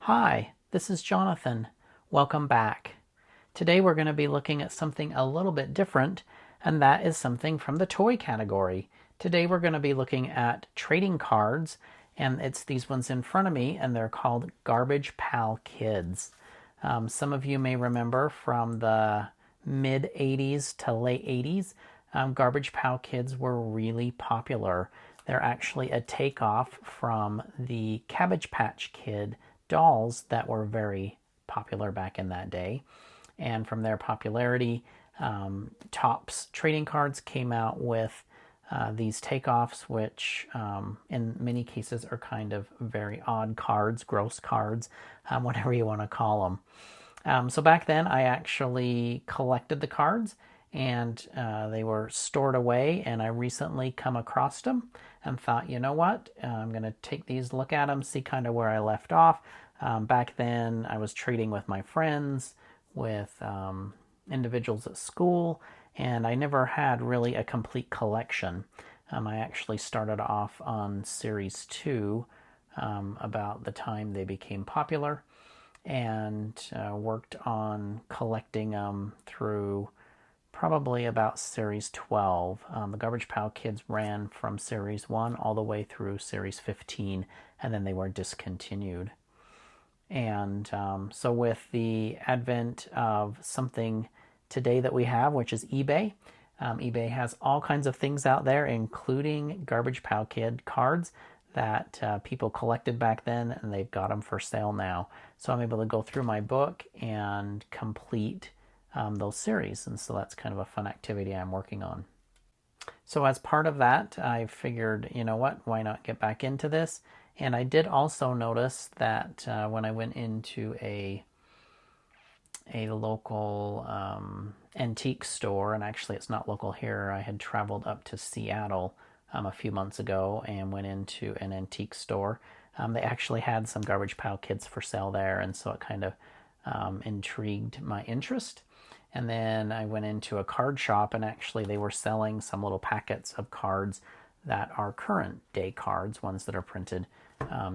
Hi, this is Jonathan. Welcome back. Today we're going to be looking at something a little bit different, and that is something from the toy category. Today we're going to be looking at trading cards, and it's these ones in front of me, and they're called Garbage Pal Kids. Some of you may remember from the mid 80s to late 80s, Garbage Pal Kids were really popular. They're actually a takeoff from the Cabbage Patch Kid dolls that were very popular back in that day. And from their popularity, Topps Trading Cards came out with these takeoffs, which in many cases are kind of very odd cards, gross cards, whatever you want to call them. So back then I actually collected the cards, and they were stored away, and I recently come across them and thought, you know what, I'm going to take these, look at them, see kind of where I left off. Back then I was trading with my friends, with individuals at school, and I never had really a complete collection. I actually started off on Series 2 about the time they became popular, and worked on collecting them through probably about Series 12. The Garbage Pail Kids ran from Series 1 all the way through Series 15, and then they were discontinued. And so with the advent of something today that we have, which is eBay, eBay has all kinds of things out there, including Garbage Pail Kid cards that people collected back then, and they've got them for sale now. So I'm able to go through my book and complete those series, and so that's kind of a fun activity I'm working on. So as part of that, I figured, you know what, why not get back into this? And I did also notice that when I went into a local antique store, and actually it's not local here, I had traveled up to Seattle a few months ago and went into an antique store. They actually had some Garbage Pail Kids for sale there, and so it kind of intrigued my interest. And then I went into a card shop, and actually they were selling some little packets of cards that are current day cards, ones that are printed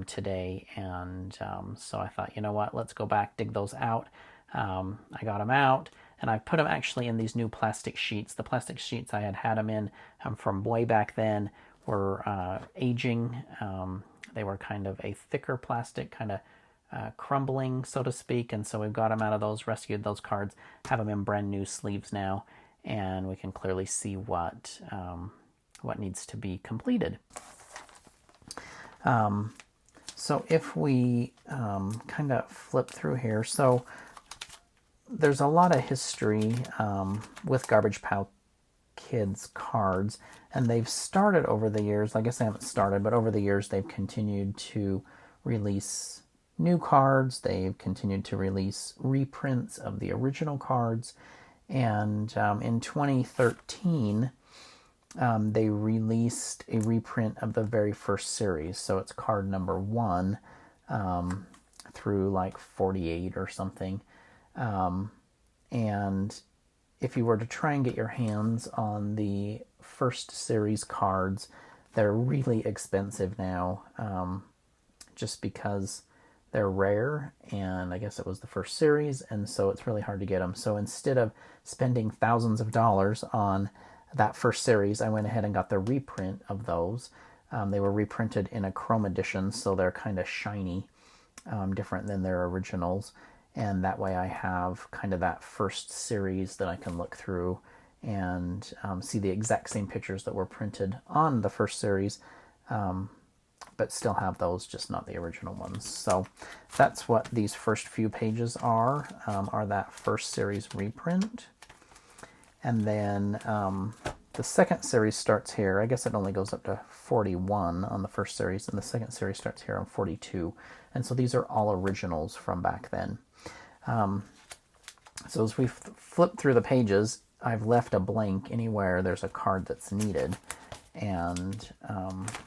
today. And so I thought, you know what, let's go back, dig those out. I got them out, and I put them actually in these new plastic sheets. The plastic sheets I had them in from way back then were aging. They were kind of a thicker plastic, kind of crumbling, so to speak, and so we've got them out of those, rescued those cards, have them in brand new sleeves now, and we can clearly see what needs to be completed. So if we kind of flip through here, so there's a lot of history with Garbage Pail Kids cards, and they've started over the years. I guess they haven't started, but over the years they've continued to release new cards. They've continued to release reprints of the original cards, and in 2013 they released a reprint of the very first series. So it's card number 1 through like 48 or something. And if you were to try and get your hands on the first series cards, they're really expensive now, just because they're rare, and I guess it was the first series, and so it's really hard to get them. So instead of spending thousands of dollars on that first series, I went ahead and got the reprint of those. They were reprinted in a chrome edition, so they're kind of shiny, different than their originals. And that way I have kind of that first series that I can look through and see the exact same pictures that were printed on the first series, but still have those, just not the original ones. So that's what these first few pages are that first series reprint. And then the second series starts here. I guess it only goes up to 41 on the first series, and the second series starts here on 42. And so these are all originals from back then. So as we flip through the pages, I've left a blank anywhere there's a card that's needed. And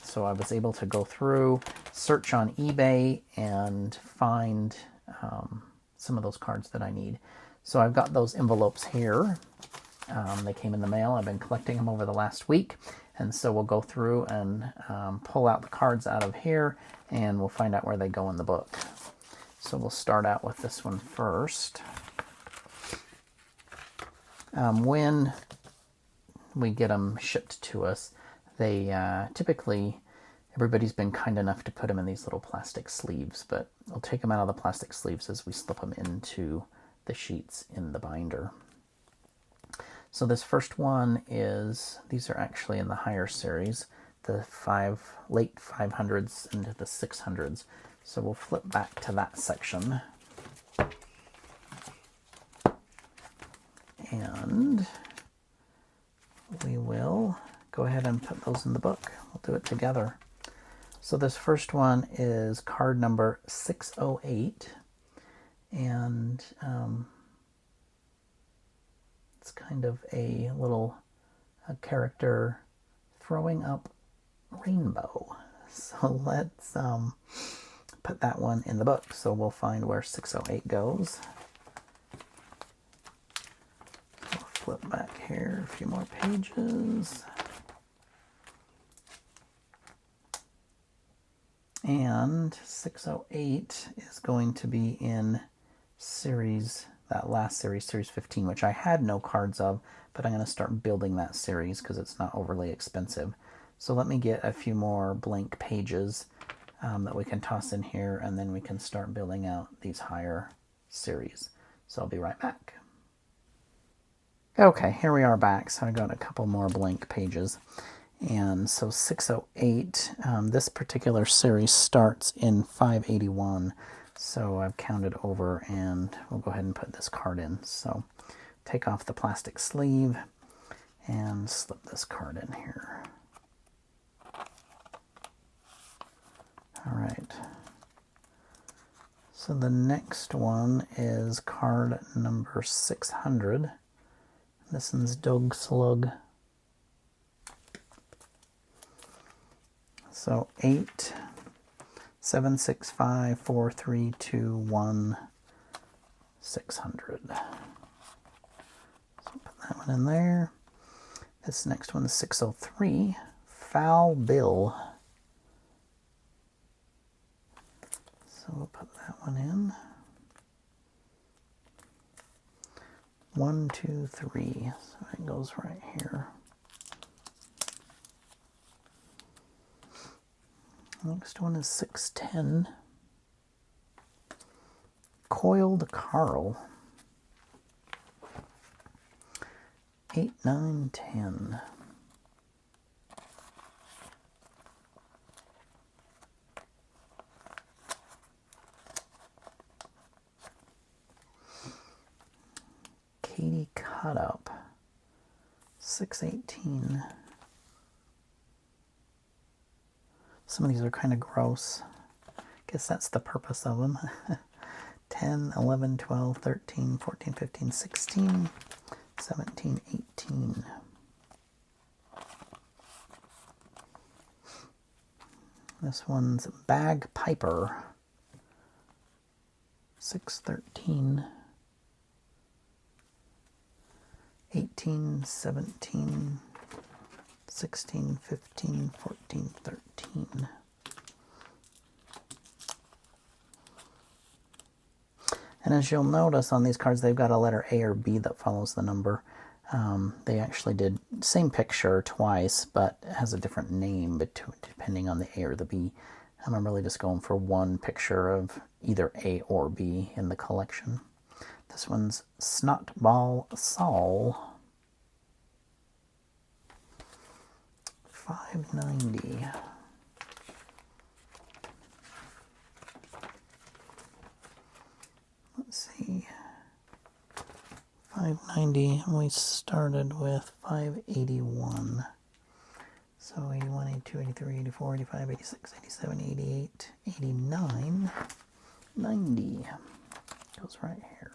so I was able to go through, search on eBay, and find some of those cards that I need. So I've got those envelopes here. They came in the mail. I've been collecting them over the last week. And so we'll go through and pull out the cards out of here, and we'll find out where they go in the book. So So we'll start out with this one first. When we get them shipped to us, they typically, everybody's been kind enough to put them in these little plastic sleeves, but we'll take them out of the plastic sleeves as we slip them into the sheets in the binder. So this first one is, these are actually in the higher series, the late 500s into the 600s. So we'll flip back to that section. And we will go ahead and put those in the book. We'll do it together. So this first one is card number 608. And it's kind of a little character throwing up rainbow. So let's put that one in the book. So we'll find where 608 goes. We'll flip back here a few more pages. And 608 is going to be in series, that last series, series 15, which I had no cards of, but I'm going to start building that series because it's not overly expensive. So let me get a few more blank pages that we can toss in here, and then we can start building out these higher series. So I'll be right back. Okay, here we are back. So I got a couple more blank pages. And so 608, this particular series starts in 581. So I've counted over, and we'll go ahead and put this card in. So take off the plastic sleeve and slip this card in here. All right. So the next one is card number 600. This one's Dog Slug. So 8, 7, 6, 5, 4, 3, 2, 1, 600. So put that one in there. This next one is 603, Foul Bill. So we'll put that one in. 1, 2, 3. So it goes right here. Next one is 610. Coiled Carl. 8, 9, 10. Katie Cut Up. 618. Some of these are kind of gross. Guess that's the purpose of them. 10, 11, 12, 13, 14, 15, 16, 17, 18. This one's Bagpiper. 613. 18, 17, 16, 15, 14, 13. And as you'll notice on these cards, they've got a letter A or B that follows the number. They actually did same picture twice, but it has a different name depending on the A or the B. I'm really just going for one picture of either A or B in the collection. This one's Snotball Saul. 590. Let's see. 590, and we started with 581. So 81, 82, 83, 84, 85, 86, 87, 88, 89, 90. Goes right here.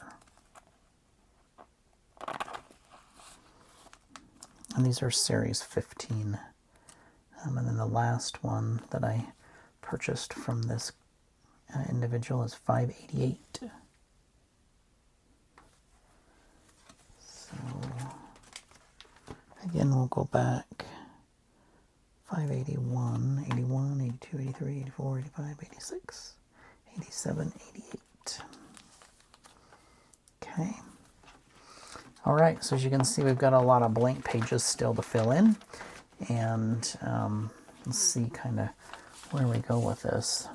And these are series 15. And then the last one that I purchased from this individual is 588. So again, we'll go back. 581, 81, 82, 83, 84, 85, 86, 87, 88. Okay. All right, so as you can see, we've got a lot of blank pages still to fill in. And let's see kind of where we go with this.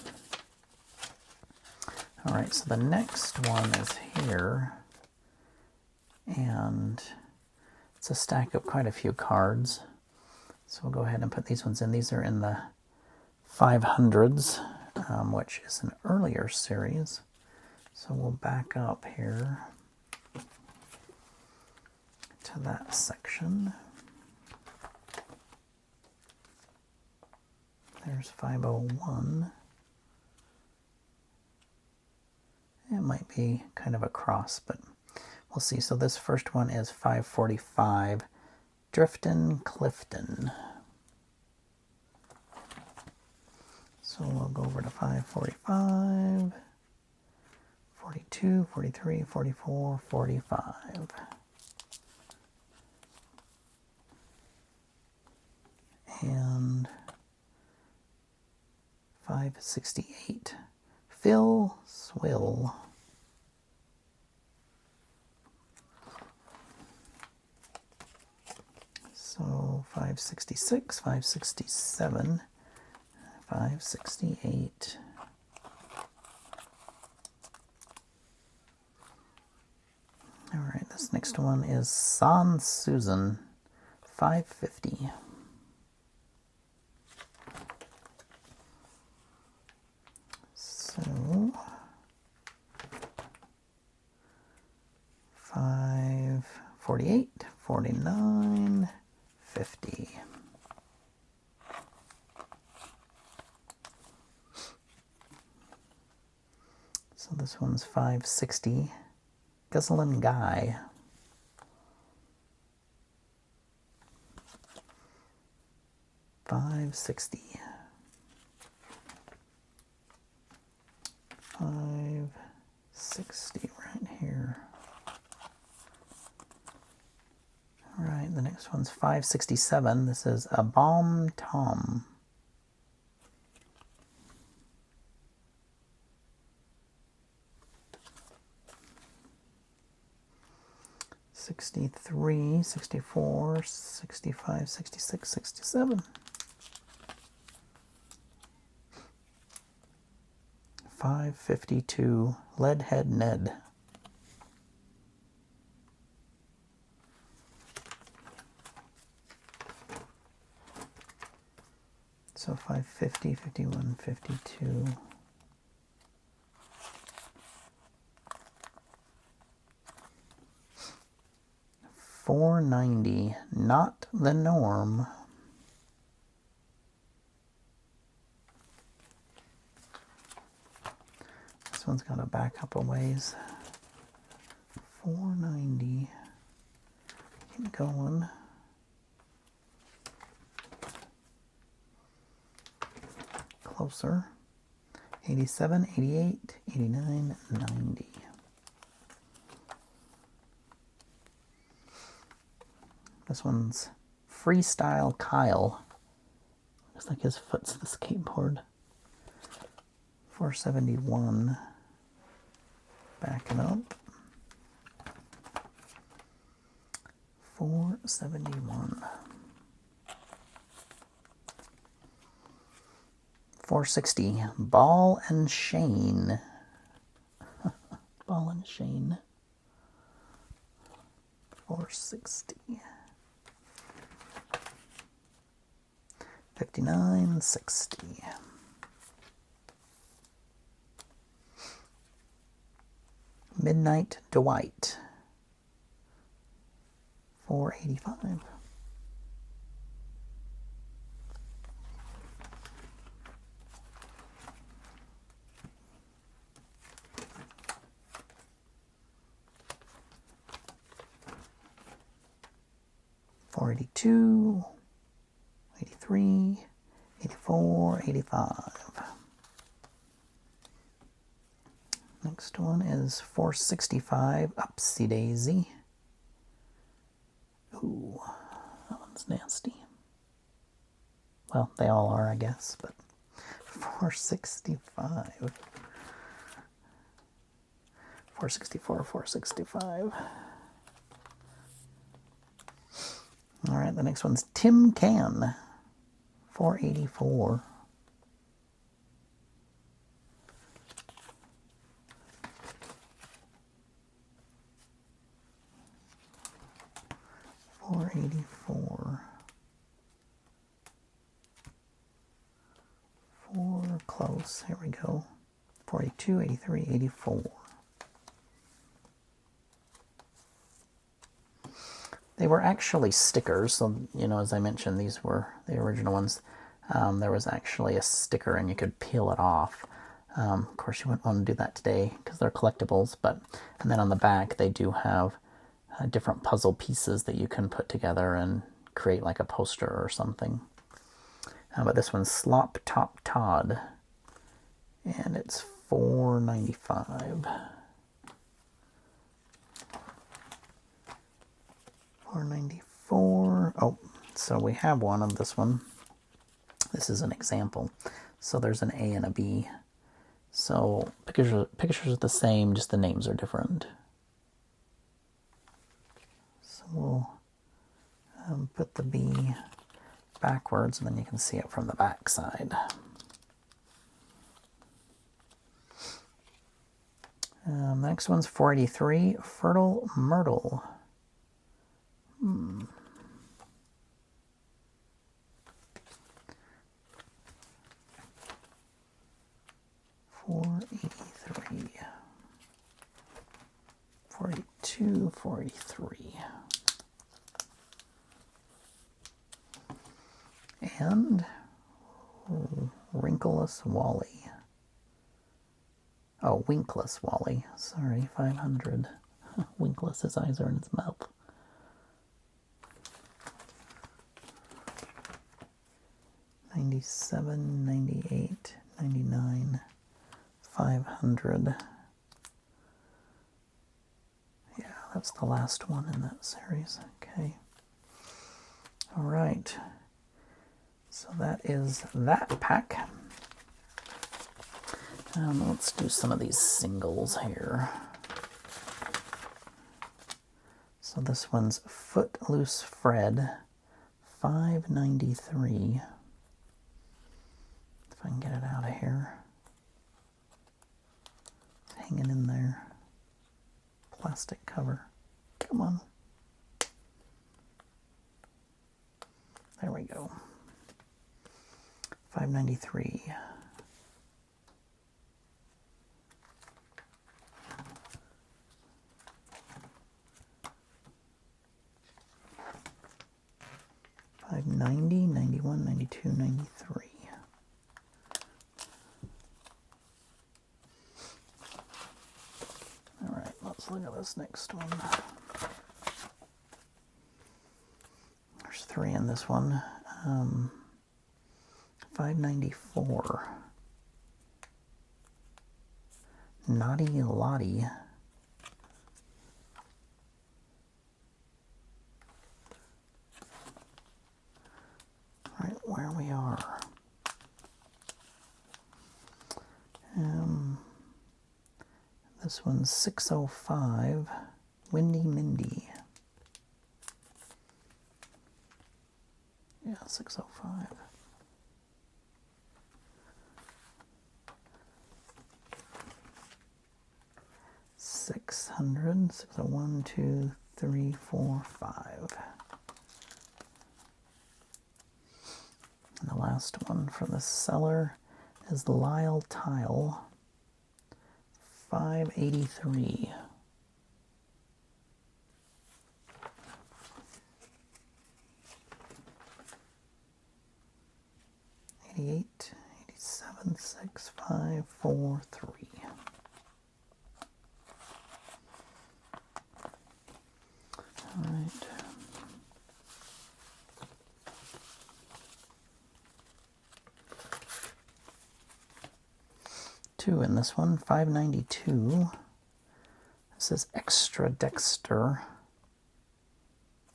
All right, so the next one is here. And it's a stack of quite a few cards. So we'll go ahead and put these ones in. These are in the 500s, which is an earlier series. So we'll back up here to that section. There's 501. It might be kind of a cross, but we'll see. So this first one is 545, Driftin' Clifton. So we'll go over to 545, 42, 43, 44, 45. And 568, Phil Swill. So 566, 567, 568. All right, this next one is San Susan, 550. So 548, 49, 50. So this one's 560, Guzzlin' Guy. 560. 560 right here. All right, the next one's 567. This is A Bomb Tom. 63, 64, 65, 66, 67. 552, Leadhead Ned. So 550, 51, 52. 490, Not the Norm. This one's got to back up a ways. 490. Keep going. Closer. 87, 88, 89, 90. This one's Freestyle Kyle. Looks like his foot's the skateboard. 471. Backing up. 471. 460. Ball and Chain. Ball and Chain. 460. 59, 60. Midnight Dwight. 485. 482, 83, 84, 85. Next one is 465, Upsy Daisy. Ooh, that one's nasty. Well, they all are, I guess, but 465. 464, 465. All right, the next one's Tim Can, 484. 484. 4 close. Here we go. 42, 83, 84. They were actually stickers, so, you know, as I mentioned, these were the original ones. There was actually a sticker and you could peel it off. Of course, you wouldn't want to do that today because they're collectibles, but, and then on the back, they do have different puzzle pieces that you can put together and create like a poster or something. But this one's Slop Top Todd, and it's $4.95. 494. Oh, so we have one of this one. This is an example. So there's an A and a B. So pictures are the same, just the names are different. So we'll put the B backwards, and then you can see it from the back side. Next one's 483, Fertile Myrtle. 483. 42, 43. And Wrinkleless Wally. Oh, Winkless Wally. Sorry, 500. Winkless, his eyes are in his mouth. 97, 98, 99, 500. Yeah, that's the last one in that series. Okay. All right. So that is that pack. Let's do some of these singles here. So this one's Footloose Fred, $5.93. If I can get it out of here. It's hanging in there. Plastic cover. Come on. There we go. $5.93. $5.90, 91, 92, 93. All right, let's look at this next one. There's 3 in this one. $5.94. Naughty Lottie. All right, where we are. This one's 605. Windy Mindy. Yeah, 605. $600, 601, 2, 3, 4, 5. And the last one from the seller is Lyle Tile, $5.83. $88, 87, 6, 5, 4, 3. All right. Two in this one, $5.92. This is Extra Dexter,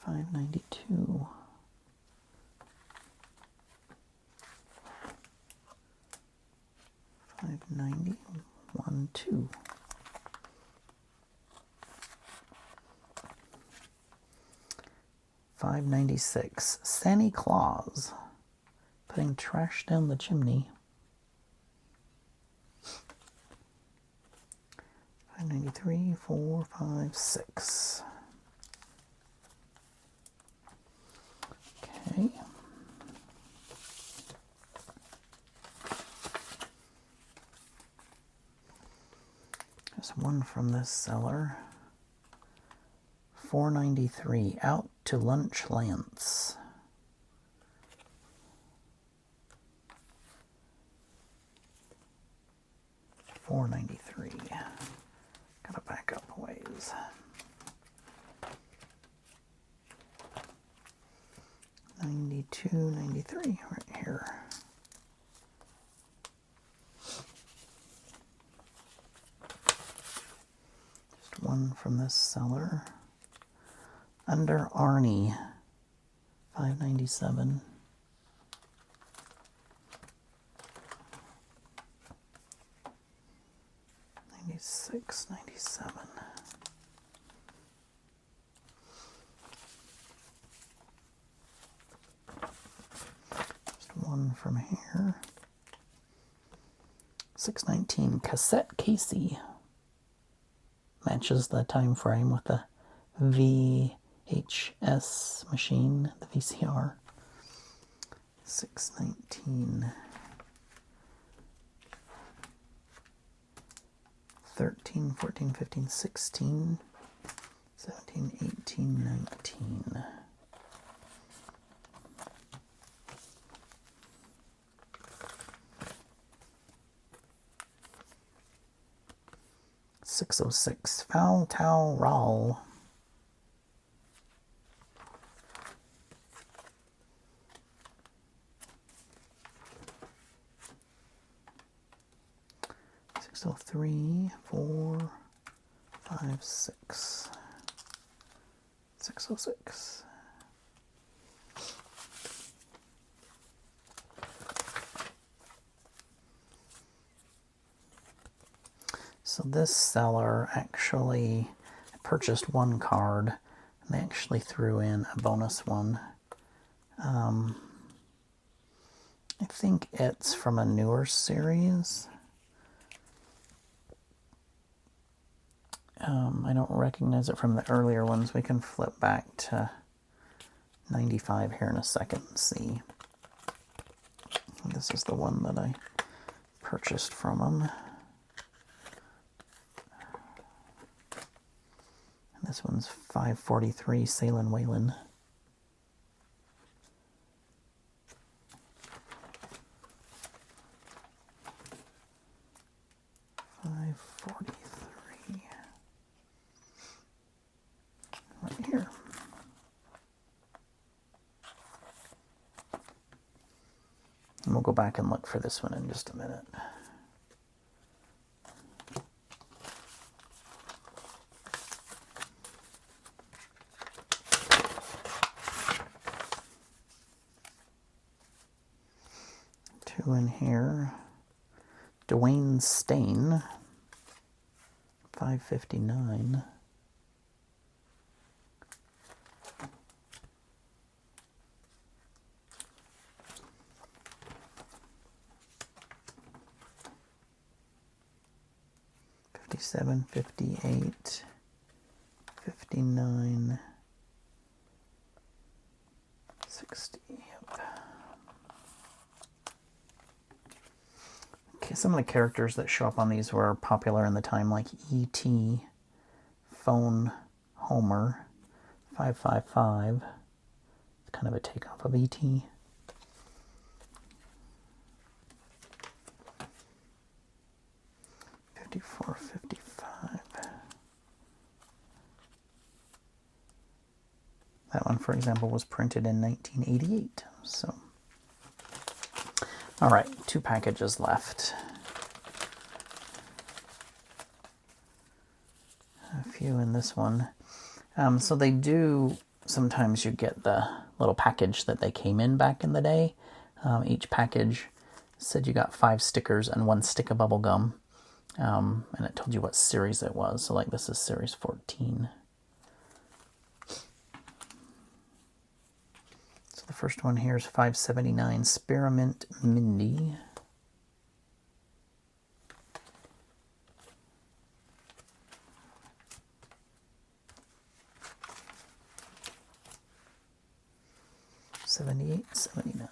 $5.92. $5.90, 1, 2. $5.96. Santa Claus putting trash down the chimney. $5.93, 4, 5, 6. Okay. There's one from this seller. $4.93. Out to Lunch Lance. $4.93. Gotta back up a ways. $92.93 right here. Just one from this seller. Under Arnie, $5.97. $96.97. Just one from here. $6.19. Cassette Casey. Matches the time frame with the VHS machine, the VCR. $6.19. 13, 14, 15, 16, 17, 18, 19. $6.06. Foul Towel Roll. So 3, 4, 5, 6. 606. So this seller actually purchased one card, and they actually threw in a bonus one. I think it's from a newer series. I don't recognize it from the earlier ones. We can flip back to 95 here in a second and see. This is the one that I purchased from them. And this one's $5.43, Salin Whalen. $5.43. Right here. And we'll go back and look for this one in just a minute. Two in here. Dwayne Stain, $5.59. $57, $58, $59, $60. Yep. Okay, some of the characters that show up on these were popular in the time, like E.T., Phone Homer, 555. It's kind of a takeoff of E.T. $54, $55. That one, for example, was printed in 1988. So, all right, 2 packages left. A few in this one. So they do, sometimes you get the little package that they came in back in the day. Each package said you got 5 stickers and 1 stick of bubble gum. And it told you what series it was. So like this is series 14. the first one here is 579 Spearmint Mindy. $78, $79.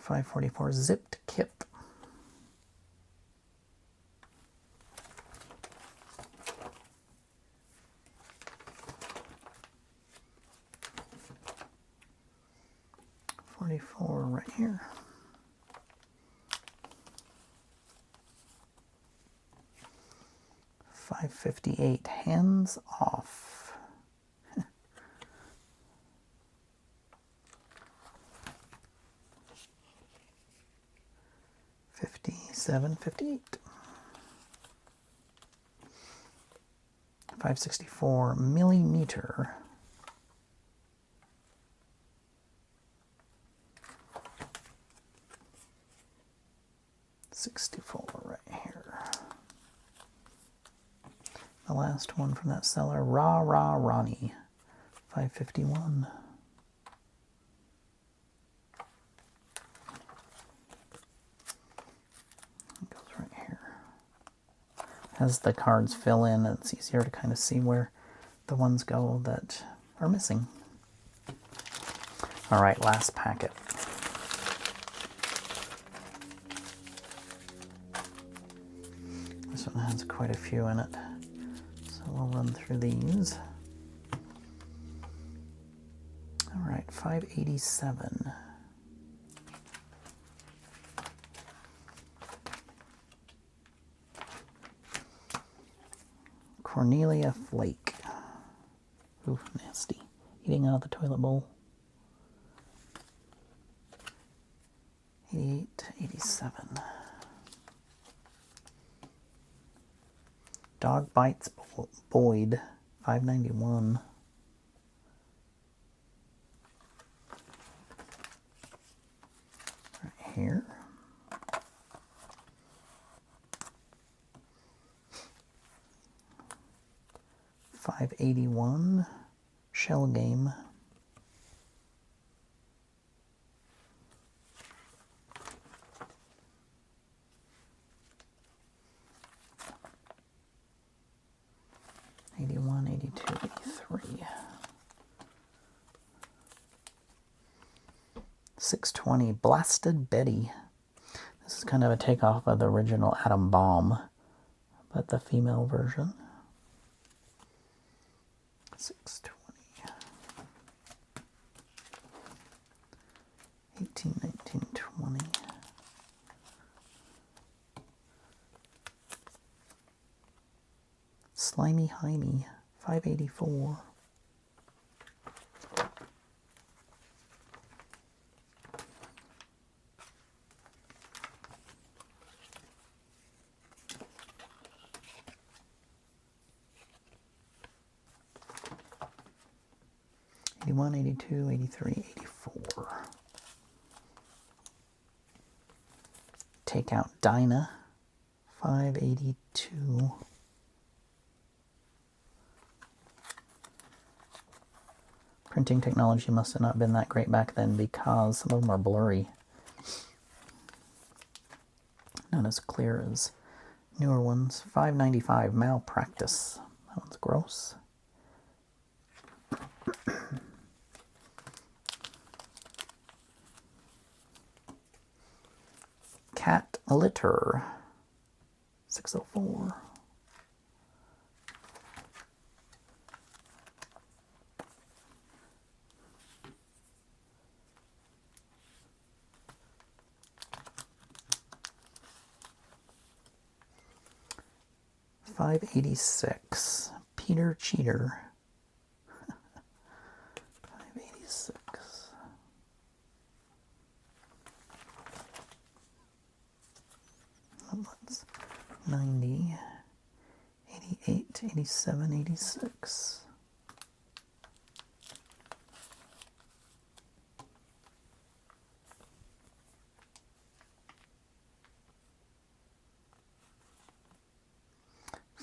$5.44 Zipped Kip. $44 right here. $5.58 Hands Off. $57.58. $5.64 Millimeter. $64 right here. The last one from that seller, Rah Rah Ronnie, $5.51. It goes right here. As the cards fill in, it's easier to kind of see where the ones go that are missing. All right, last packet. This one has quite a few in it, so we'll run through these. All right, $5.87. Cornelia Flake. Ooh, nasty. Eating out of the toilet bowl. $88.87. Dog Bites Boyd, $5.91. Right here. $5.81. Shell Game. $81, $82, $83. $6.20 Blasted Betty. This is kind of a takeoff of the original Atom Bomb, but the female version. $6.20. 18, 19, 20. Slimy Heiny, $5.84. $81, $82, $83, $84. Take out Dinah, $5.82. Printing technology must have not been that great back then because some of them are blurry. Not as clear as newer ones. $5.95 Malpractice. That one's gross. Cat Litter. $6.04. $5.86 Peter Cheater. $5.86. That's 90, 88, 87, 86.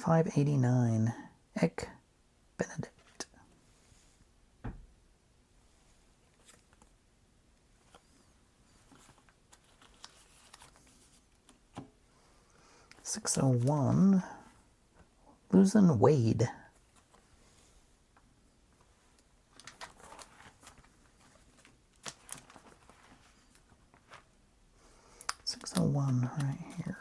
$5.89. Egg Benedict. $6.01. Losing Wade. $6.01 right here.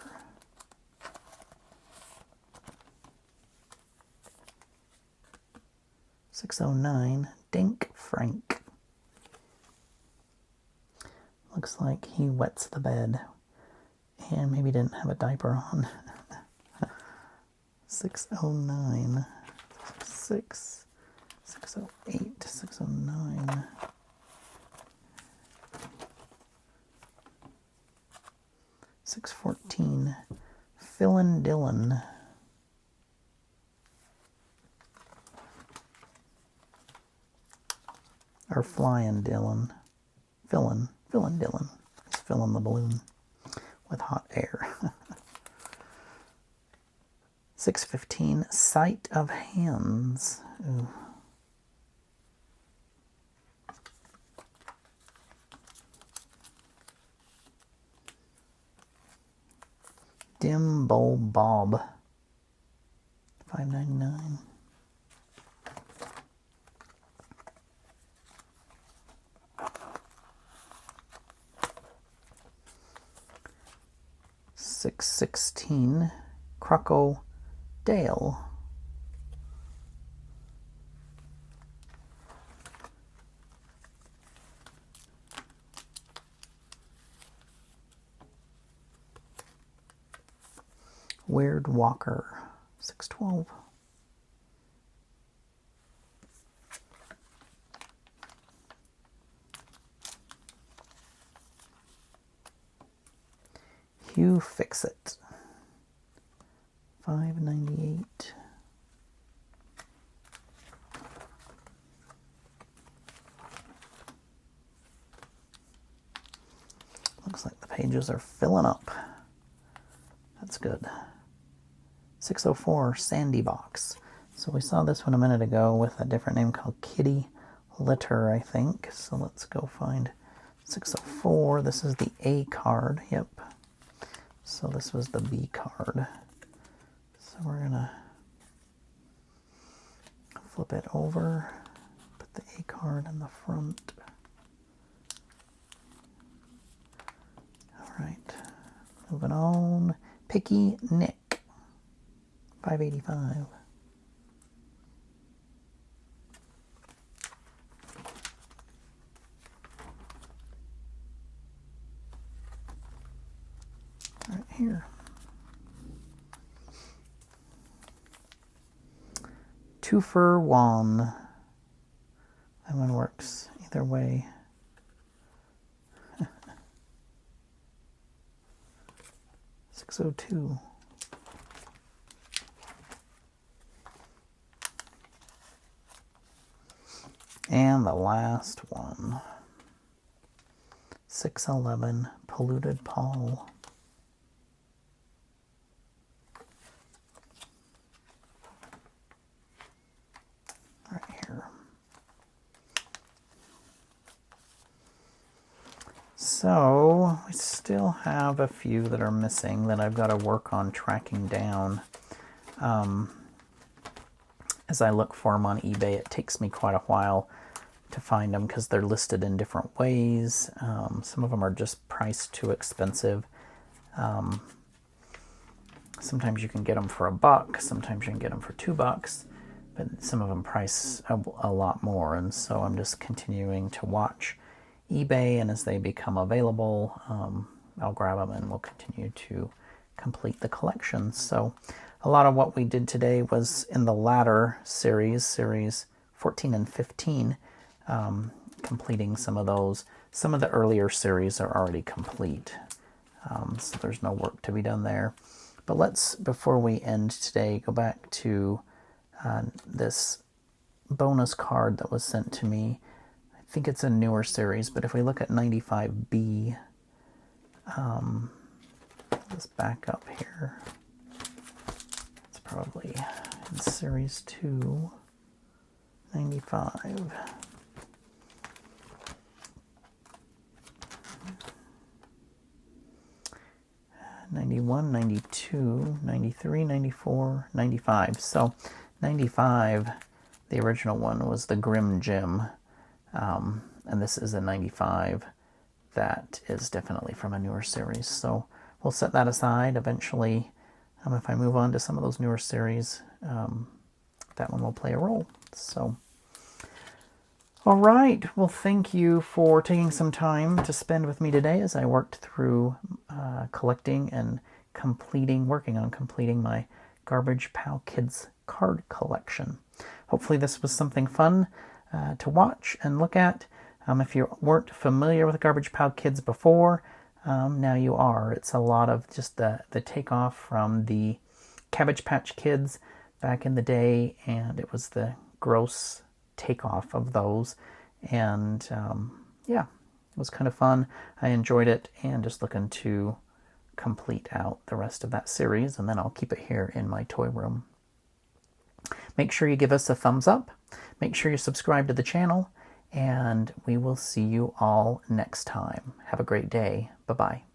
$6.09. Dink Frank. Looks like he wets the bed and maybe didn't have a diaper on. 609, 608, 609. 614, Philin Dillon. Or Flyin' Dillon. Philin Dillon. He's filling the balloon with hot air. 615, Sight of Hands. Ooh. Dim Bowl Bob. $5.99. $6.16, Croco Dale. Weird Walker. $6.12. Hugh Fixit. $5.98. Looks like the pages are filling up. That's good. 604, Sandy Box. So we saw this one a minute ago with a different name called Kitty Litter, I think. So let's go find 604. This is the A card. Yep. So this was the B card. So we're going to flip it over, put the A card in the front. All right, moving on. Picky Nick, $5.85. Right here. Twofer Wan. That one works either way. $6.02. And the last one. $6.11, Polluted Paul. Right here. So we still have a few that are missing that I've got to work on tracking down. As I look for them on eBay, it takes me quite a while to find them because they're listed in different ways. Some of them are just priced too expensive. Sometimes you can get them for $1, sometimes you can get them for $2, but some of them price a lot more, and so I'm just continuing to watch eBay, and as they become available, I'll grab them and we'll continue to complete the collection. So a lot of what we did today was in the latter series 14 and 15, completing some of those. Some of the earlier series are already complete, so there's no work to be done there. But let's, before we end today, go back to this bonus card that was sent to me. I think it's a newer series, but if we look at 95B, let's back up here. It's probably in Series 2, 95. '91, '92, '93, '94, '95. So '95, the original one was the Grim Jim, and this is a '95 that is definitely from a newer series. So we'll set that aside. Eventually, if I move on to some of those newer series, that one will play a role. So, all right. Well, thank you for taking some time to spend with me today as I worked through collecting and working on completing my Garbage Pail Kids card collection. Hopefully this was something fun to watch and look at. If you weren't familiar with Garbage Pail Kids before, now you are. It's a lot of just the takeoff from the Cabbage Patch Kids back in the day, and it was the gross takeoff of those. And yeah, it was kind of fun. I enjoyed it, and just looking to complete out the rest of that series, and then I'll keep it here in my toy room. Make sure you give us a thumbs up. Make sure you subscribe to the channel, and we will see you all next time. Have a great day. Bye-bye.